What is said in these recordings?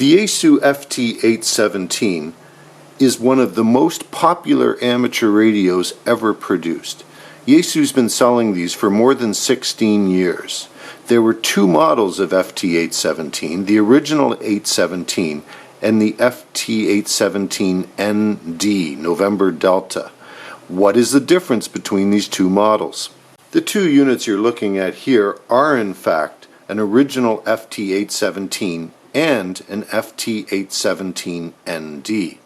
The Yaesu FT-817 is one of the most popular amateur radios ever produced. Yaesu's been selling these for more than 16 years. There were two models of FT-817, the original 817 and the FT-817ND, November Delta. What is the difference between these two models? The two units you're looking at here are in fact an original FT-817 and an FT-817ND.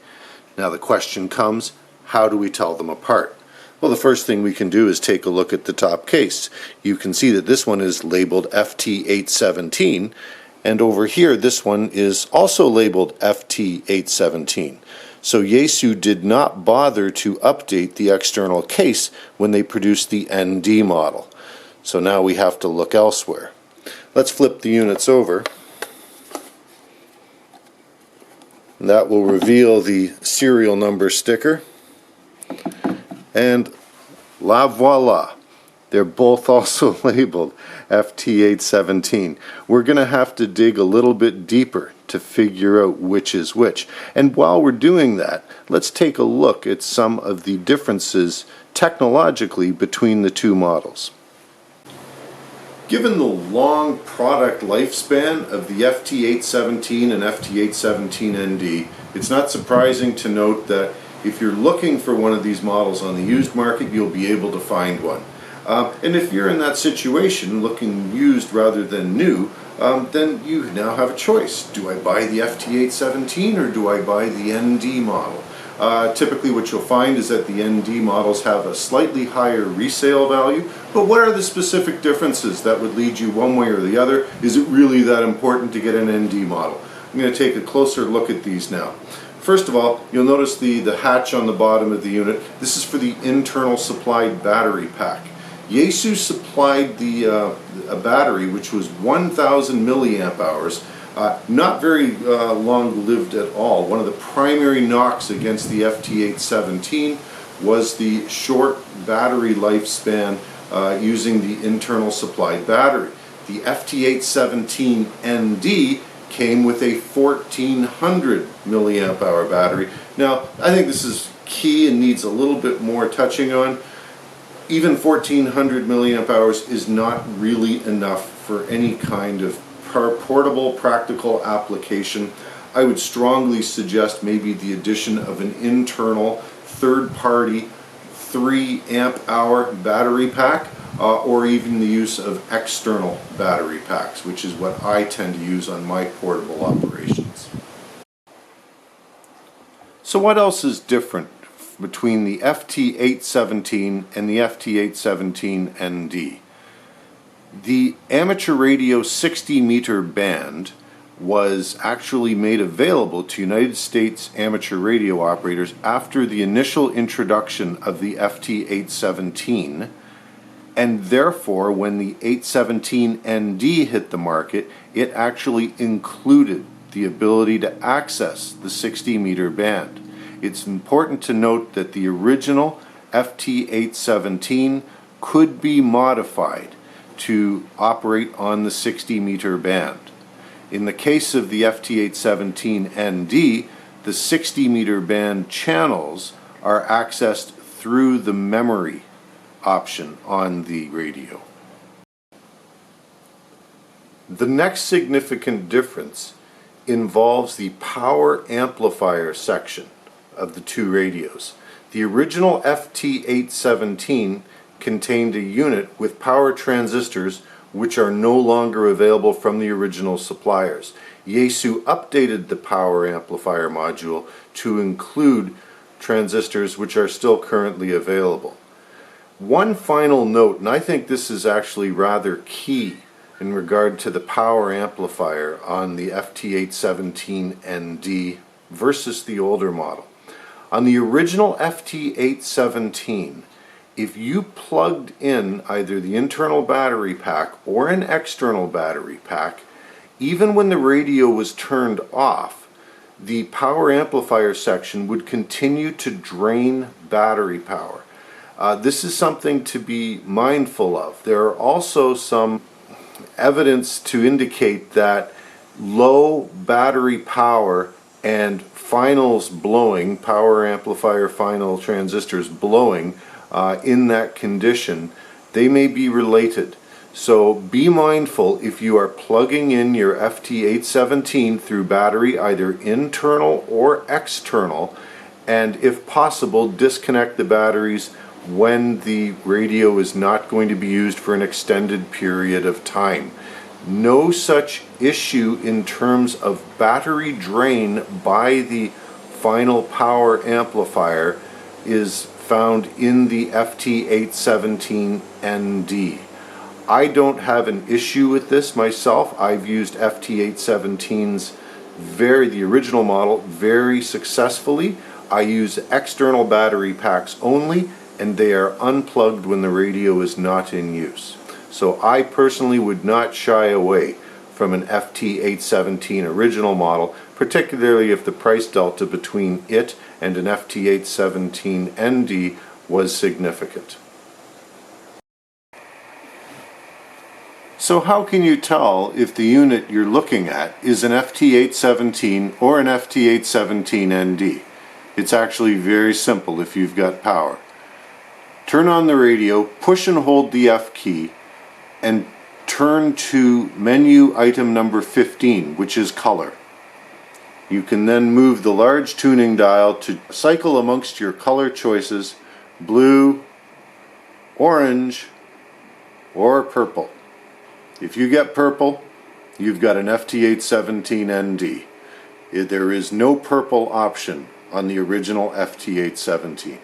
Now the question comes, how do we tell them apart? Well, the first thing we can do is take a look at the top case. You can see that this one is labeled FT-817, and over here this one is also labeled FT-817. So Yaesu did not bother to update the external case when they produced the ND model. So now we have to look elsewhere. Let's flip the units over. That will reveal the serial number sticker. And la voila, they're both also labeled FT-817. We're going to have to dig a little bit deeper to figure out which is which. And while we're doing that, let's take a look at some of the differences technologically between the two models. Given the long product lifespan of the FT-817 and FT-817ND, it's not surprising to note that if you're looking for one of these models on the used market, you'll be able to find one. And if you're in that situation, looking used rather than new, then you now have a choice. Do I buy the FT-817 or do I buy the ND model? Typically what you'll find is that the ND models have a slightly higher resale value, but what are the specific differences that would lead you one way or the other? Is it really that important to get an ND model? I'm going to take a closer look at these now. First of all, you'll notice the hatch on the bottom of the unit. This is for the internal supplied battery pack. Yaesu supplied a battery which was 1,000 milliamp hours. Not very long lived at all. One of the primary knocks against the FT-817 was the short battery lifespan using the internal supplied battery. The FT-817ND came with a 1,400 milliamp hour battery. Now, I think this is key and needs a little bit more touching on. Even 1,400 milliamp hours is not really enough for any kind of portable practical application. I would strongly suggest maybe the addition of an internal third-party 3 amp hour battery pack or even the use of external battery packs, which is what I tend to use on my portable operations. So what else is different between the FT-817 and the FT-817ND? The amateur radio 60 meter band was actually made available to United States amateur radio operators after the initial introduction of the FT-817, and therefore when the 817ND hit the market, it actually included the ability to access the 60 meter band. It's important to note that the original FT-817 could be modified to operate on the 60 meter band. In the case of the FT-817ND, the 60 meter band channels are accessed through the memory option on the radio. The next significant difference involves the power amplifier section of the two radios. The original FT-817 contained a unit with power transistors which are no longer available from the original suppliers. Yaesu updated the power amplifier module to include transistors which are still currently available. One final note, and I think this is actually rather key in regard to the power amplifier on the FT-817ND versus the older model. On the original FT-817, if you plugged in either the internal battery pack or an external battery pack, even when the radio was turned off, the power amplifier section would continue to drain battery power. This is something to be mindful of. There are also some evidence to indicate that low battery power and finals blowing, power amplifier final transistors blowing in that condition, they may be related. So be mindful if you are plugging in your FT-817 through battery, either internal or external, and if possible disconnect the batteries when the radio is not going to be used for an extended period of time. No such issue in terms of battery drain by the final power amplifier is found in the FT-817ND. I don't have an issue with this myself. I've used FT-817's the original model very successfully. I use external battery packs only, and they are unplugged when the radio is not in use. So I personally would not shy away from an FT-817 original model, particularly if the price delta between it and an FT-817ND was significant. So how can you tell if the unit you're looking at is an FT-817 or an FT-817ND? It's actually very simple if you've got power. Turn on the radio, push and hold the F key, and turn to menu item number 15, which is color. You can then move the large tuning dial to cycle amongst your color choices: blue, orange, or purple. If you get purple, you've got an FT-817ND. There is no purple option on the original FT-817.